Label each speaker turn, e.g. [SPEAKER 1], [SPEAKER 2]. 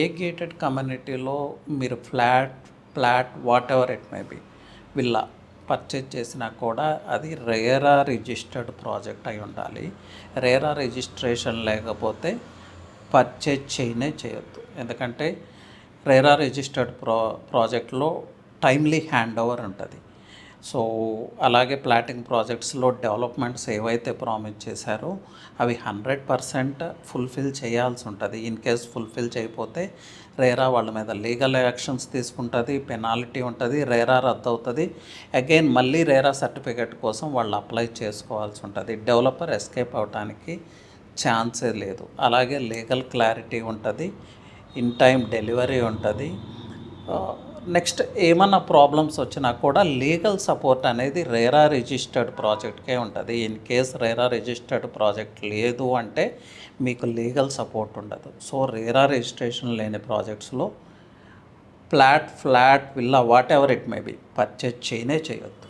[SPEAKER 1] ఏ gated కమ్యూనిటీలో మీరు flat what ever it may B villa purchase చేసినా కూడా అది రేరా రిజిస్టర్డ్ ప్రాజెక్ట్ అయి ఉండాలి. రేరా రిజిస్ట్రేషన్ లేకపోతే పర్చేజ్ చేయొద్దు. ఎందుకంటే రేరా రిజిస్టర్డ్ ప్రాజెక్ట్లో టైమ్లీ హ్యాండ్ ఓవర్ ఉంటుంది. సో అలాగే ప్లాటింగ్ ప్రాజెక్ట్స్లో డెవలప్మెంట్స్ ఏవైతే ప్రామిస్ చేశారో అవి 100% ఫుల్ఫిల్ చేయాల్సి ఉంటుంది. ఇన్ కేస్ ఫుల్ఫిల్ చేయకపోతే రేరా వాళ్ళ మీద లీగల్ యాక్షన్స్ తీసుకుంటుంది, పెనాల్టీ ఉంటుంది, రేరా రద్దు అవుతుంది. అగైన్ మళ్ళీ రేరా సర్టిఫికేట్ కోసం వాళ్ళు అప్లై చేసుకోవాల్సి ఉంటుంది. డెవలపర్ ఎస్కేప్ అవడానికి ఛాన్సే లేదు. అలాగే లీగల్ క్లారిటీ ఉంటుంది, ఇన్ టైం డెలివరీ ఉంటుంది. నెక్స్ట్ ఏమన్నా ప్రాబ్లమ్స్ వచ్చినా కూడా లీగల్ సపోర్ట్ అనేది రేరా రిజిస్టర్డ్ ప్రాజెక్ట్కే ఉంటుంది. In case RERA registered project లేదు అంటే మీకు లీగల్ సపోర్ట్ ఉండదు. సో రేరా రిజిస్ట్రేషన్ లేని ప్రాజెక్ట్స్లో flat villa whatever it may be purchase చేయొద్దు.